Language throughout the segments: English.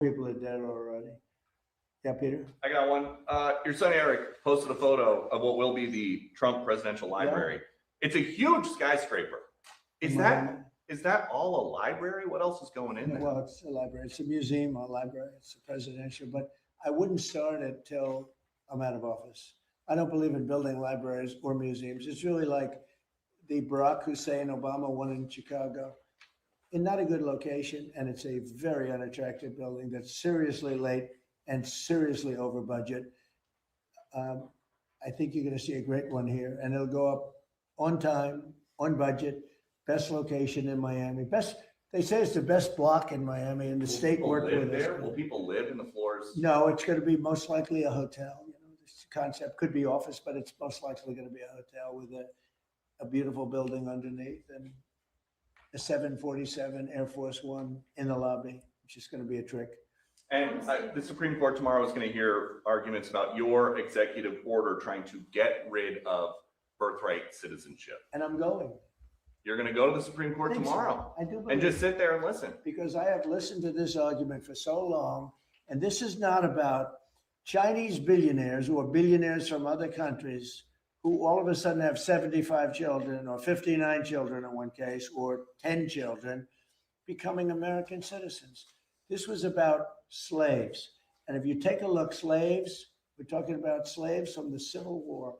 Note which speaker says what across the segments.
Speaker 1: People are dead already. Yeah, Peter?
Speaker 2: I got one. Your son Eric posted a photo of what will be the Trump Presidential Library. Yeah. It's a huge skyscraper. Is that all a library? What else is going in there?
Speaker 1: Well, it's a library. It's a museum, a library. It's a presidential, but I wouldn't start it till I'm out of office. I don't believe in building libraries or museums. It's really like the Barack Hussein Obama one in Chicago. In not a good location, and it's a very unattractive building that's seriously late and seriously over budget. I think you're going to see a great one here, and it'll go up on time, on budget, best location in Miami. They say it's the best block in Miami, and the state worked with us.
Speaker 2: Will people live in the floors?
Speaker 1: No, it's going to be most likely a hotel. You know, this concept could be office, but it's most likely going to be a hotel with a beautiful building underneath and a 747 Air Force One in the lobby, which is going to be a trick.
Speaker 2: And the Supreme Court tomorrow is going to hear arguments about your executive order trying to get rid of birthright citizenship.
Speaker 1: And I'm going.
Speaker 2: You're going to go to the Supreme Court tomorrow.
Speaker 1: So. I do.
Speaker 2: And just sit there and listen.
Speaker 1: Because I have listened to this argument for so long, and this is not about Chinese billionaires or billionaires from other countries who all of a sudden have 75 children or 59 children in one case, or 10 children becoming American citizens. This was about slaves. And if you take a look, slaves, we're talking about slaves from the Civil War.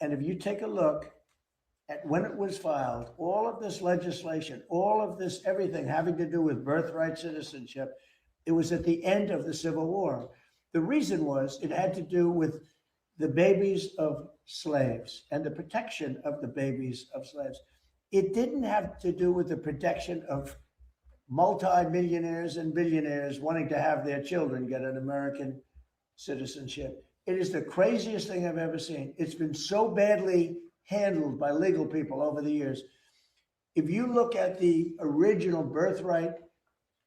Speaker 1: And if you take a look at when it was filed, all of this legislation, all of this, everything having to do with birthright citizenship, it was at the end of the Civil War. The reason was it had to do with the babies of slaves and the protection of the babies of slaves. It didn't have to do with the protection of multi-millionaires and billionaires wanting to have their children get an American citizenship. It is the craziest thing I've ever seen. It's been so badly handled by legal people over the years. If you look at the original birthright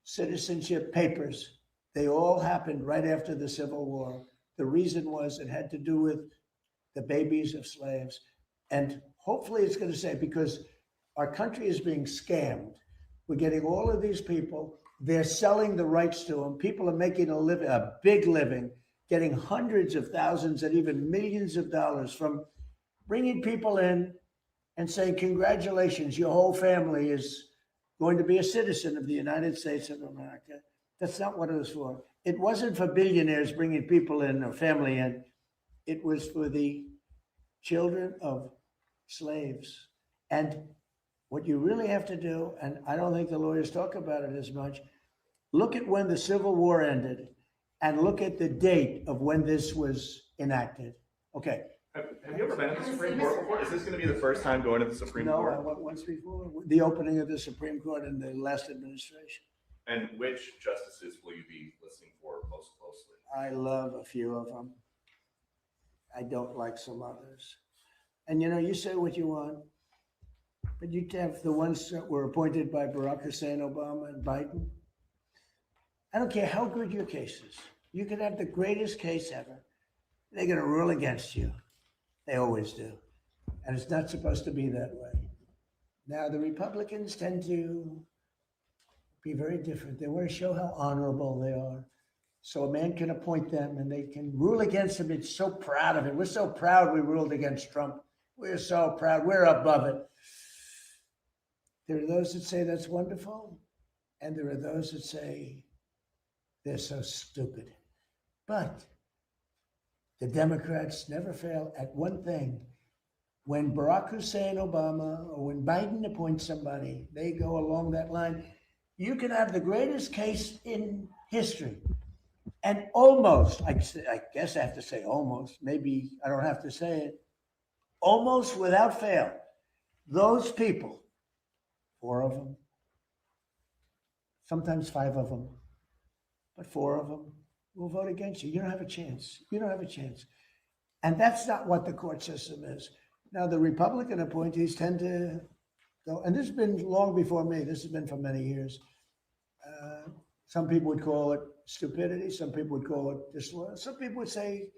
Speaker 1: citizenship papers, they all happened right after the Civil War. The reason was it had to do with the babies of slaves. And hopefully it's going to say, because our country is being scammed. We're getting all of these people, they're selling the rights to them. People are making a living, a big living, getting hundreds of thousands and even millions of dollars from bringing people in and saying, congratulations, your whole family is going to be a citizen of the United States of America. That's not what it was for. It wasn't for billionaires bringing people in or family in. It was for the children of slaves. And what you really have to do, and I don't think the lawyers talk about it as much, look at when the Civil War ended and look at the date of when this was enacted. Okay.
Speaker 2: Have you ever been to the Supreme Court before? Is this going to be the first time going to the Supreme Court?
Speaker 1: No, I went once before. The opening of the Supreme Court in the last administration.
Speaker 2: And which justices will you be listening for most closely?
Speaker 1: I love a few of them. I don't like some others. And you know, you say what you want, but you have the ones that were appointed by Barack Hussein Obama and Biden. I don't care how good your case is. You can have the greatest case ever. They're going to rule against you. They always do. And it's not supposed to be that way. Now, the Republicans tend to be very different. They want to show how honorable they are. So a man can appoint them and they can rule against him. It's so proud of it. We're so proud we ruled against Trump. We're so proud. We're above it. There are those that say that's wonderful. And there are those that say they're so stupid. But the Democrats never fail at one thing. When Barack Hussein Obama or when Biden appoints somebody, they go along that line. You can have the greatest case in history. And almost, I guess I have to say almost, maybe I don't have to say it, almost without fail, those people, 4 of them, sometimes 5 of them, but 4 of them will vote against you. You don't have a chance. You don't have a chance. And that's not what the court system is. Now, the Republican appointees tend to go, and this has been long before me. This has been for many years. Some people would call it stupidity. Some people would call it disloyal. Some people would say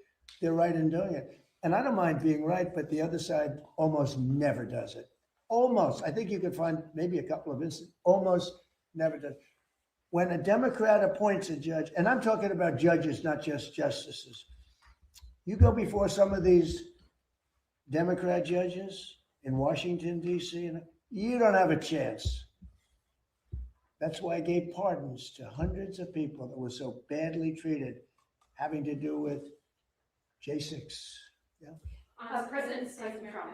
Speaker 1: they're right in doing it. And I don't mind being right, but the other side almost never does it. Almost. I think you could find maybe a couple of instances. Almost never does. when a Democrat appoints a judge, and I'm talking about judges, not just justices, you go before some of these Democrat judges in Washington, D.C., and you don't have a chance. That's why I gave pardons to hundreds of people that were so badly treated, having to do with J6. Yeah.
Speaker 3: President Trump.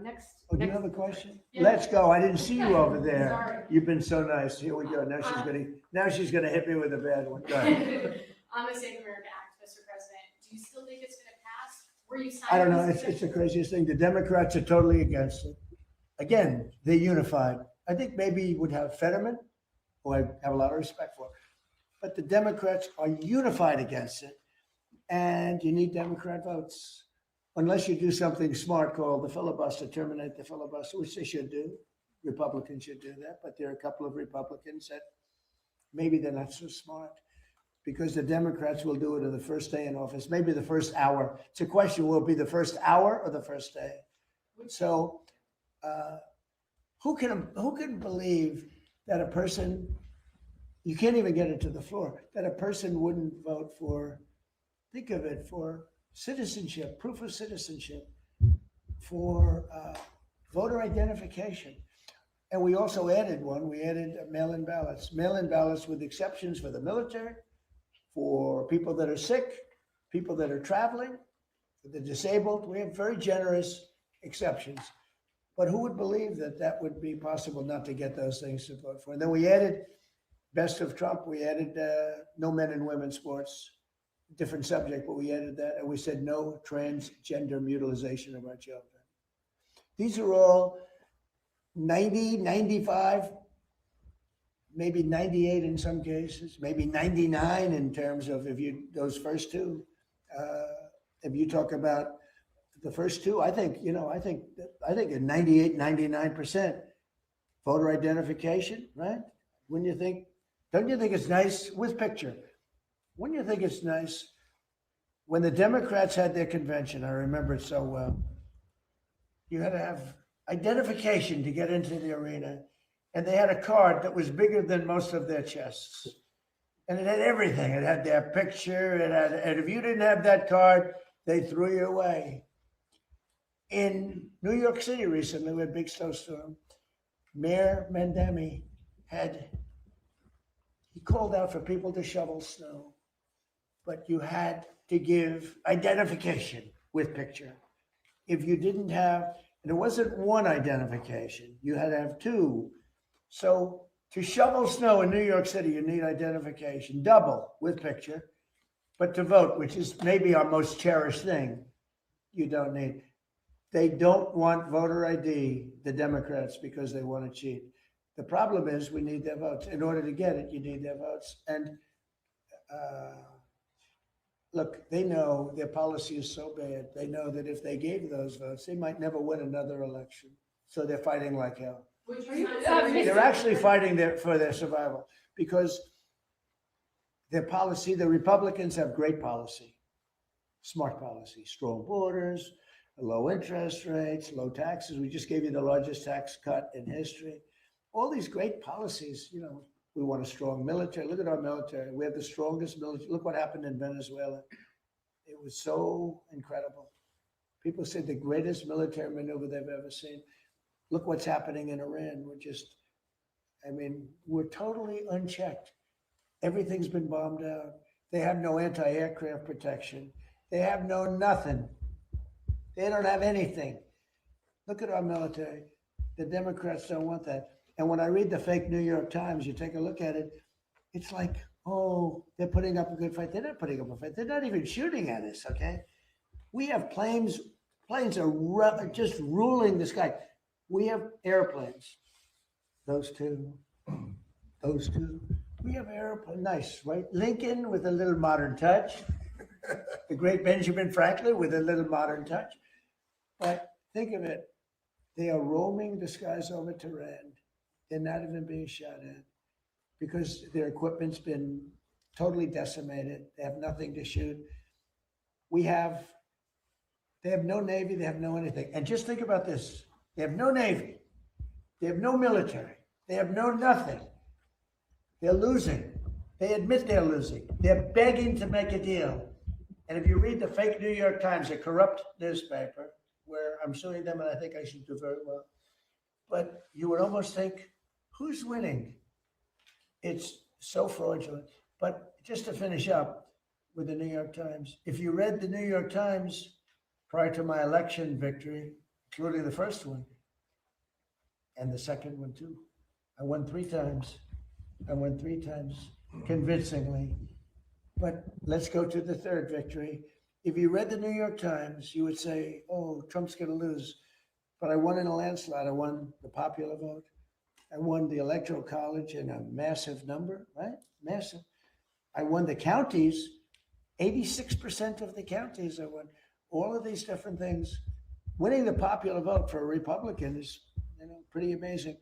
Speaker 3: Next.
Speaker 1: Oh, do you have a question?
Speaker 3: Yeah.
Speaker 1: Let's go. I didn't see you over there.
Speaker 3: Sorry.
Speaker 1: You've been so nice. Here we go. Now she's gonna hit me with a bad one. Go ahead.
Speaker 3: I'm a Save America Act, Mr. President. Do you still think it's gonna pass? Were you
Speaker 1: I don't know.
Speaker 3: signing
Speaker 1: It's the craziest thing. The Democrats are totally against it. Again, they're unified. I think maybe you would have Fetterman, who I have a lot of respect for, but the Democrats are unified against it. And you need Democrat votes. Unless you do something smart called the filibuster, terminate the filibuster, which they should do. Republicans should do that, but there are a couple of Republicans that maybe they're not so smart because the Democrats will do it on the first day in office, maybe the first hour. It's a question, will it be the first hour or the first day? So who can believe that a person, you can't even get it to the floor, that a person wouldn't vote for, think of it, for citizenship, proof of citizenship, for voter identification. And we also added one, we added mail-in ballots with exceptions for the military, for people that are sick, people that are traveling, for the disabled. We have very generous exceptions. But who would believe that that would be possible not to get those things to vote for? And then we added, best of Trump, we added no men and women sports. Different subject, but we added that, and we said no transgender mutilization of our children. These are all 90, 95, maybe 98 in some cases, maybe 99 in terms of those first two. If you talk about the first two, I think at 98, 99% voter identification, right? Don't you think it's nice with picture? Wouldn't you think it's nice when the Democrats had their convention? I remember it so well. You had to have identification to get into the arena, and they had a card that was bigger than most of their chests, and it had everything. It had their picture. And if you didn't have that card, they threw you away. In New York City recently, we had a big snowstorm. Mayor Mandami he called out for people to shovel snow. But you had to give identification with picture. If you didn't have, and it wasn't one identification, you had to have two. So to shovel snow in New York City, you need identification, double with picture. But to vote, which is maybe our most cherished thing, you don't need. They don't want voter ID, the Democrats, because they want to cheat. The problem is we need their votes. In order to get it, you need their votes. And look, they know their policy is so bad. They know that if they gave those votes, they might never win another election. So they're fighting like hell. They're actually fighting for their survival because their policy, the Republicans have great policy, smart policy, strong borders, low interest rates, low taxes. We just gave you the largest tax cut in history. All these great policies, we want a strong military. Look at our military. We have the strongest military. Look what happened in Venezuela. It was so incredible. People said the greatest military maneuver they've ever seen. Look what's happening in Iran. We're totally unchecked. Everything's been bombed out. They have no anti-aircraft protection. They have no nothing. They don't have anything. Look at our military. The Democrats don't want that. And when I read the fake New York Times, you take a look at it, it's like, oh, they're putting up a good fight. They're not putting up a fight. They're not even shooting at us, okay? We have planes are just ruling the sky. We have airplanes. Those two. We have airplanes, nice, right? Lincoln with a little modern touch. The great Benjamin Franklin with a little modern touch. But think of it, they are roaming the skies over Tehran. They're not even being shot at because their equipment's been totally decimated. They have nothing to shoot. They have no Navy, they have no anything. And just think about this. They have no Navy. They have no military. They have no nothing. They're losing. They admit they're losing. They're begging to make a deal. And if you read the fake New York Times, a corrupt newspaper, where I'm suing them and I think I should do very well, but you would almost think, who's winning? It's so fraudulent. But just to finish up with the New York Times, if you read the New York Times prior to my election victory, including the first one and the second one too, I won 3 times. I won 3 times convincingly. But let's go to the third victory. If you read the New York Times, you would say, oh, Trump's going to lose. But I won in a landslide. I won the popular vote. I won the Electoral College in a massive number, right? Massive. I won the counties, 86% of the counties I won. All of these different things. Winning the popular vote for a Republican is, pretty amazing.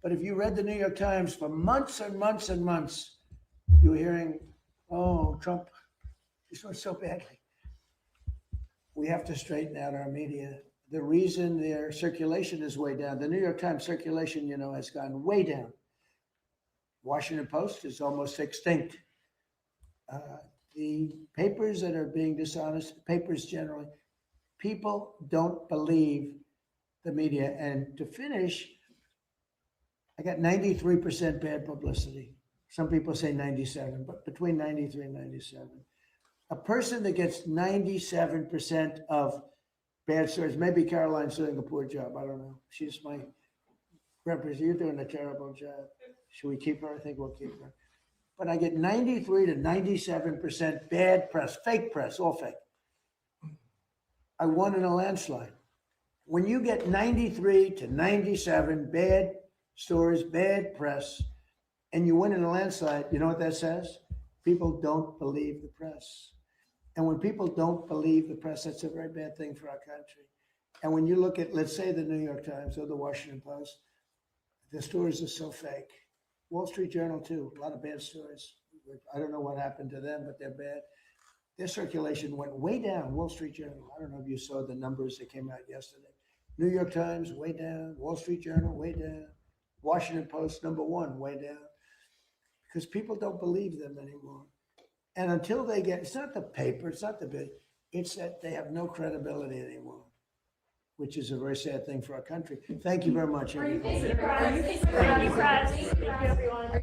Speaker 1: But if you read the New York Times for months and months and months, you were hearing, oh, Trump, he's doing so badly. We have to straighten out our media. The reason their circulation is way down, the New York Times circulation, has gone way down. Washington Post is almost extinct. The papers that are being dishonest, papers generally, people don't believe the media. And to finish, I got 93% bad publicity. Some people say 97, but between 93 and 97. A person that gets 97% of bad stories, maybe Caroline's doing a poor job. I don't know. She's my representative. You're doing a terrible job. Should we keep her? I think we'll keep her. But I get 93 to 97% bad press, fake press, all fake. I won in a landslide. When you get 93 to 97 bad stories, bad press, and you win in a landslide, you know what that says? People don't believe the press. And when people don't believe the press, that's a very bad thing for our country. And when you look at, let's say, the New York Times or the Washington Post, the stories are so fake. Wall Street Journal, too, a lot of bad stories. I don't know what happened to them, but they're bad. Their circulation went way down. Wall Street Journal, I don't know if you saw the numbers that came out yesterday. New York Times, way down. Wall Street Journal, way down. Washington Post, #1, way down. Because people don't believe them anymore. And until they get, it's not the paper, it's not the bid, it's that they have no credibility anymore, which is a very sad thing for our country. Thank you very much, everybody.
Speaker 4: Thank you, Brad. Thank you, everyone.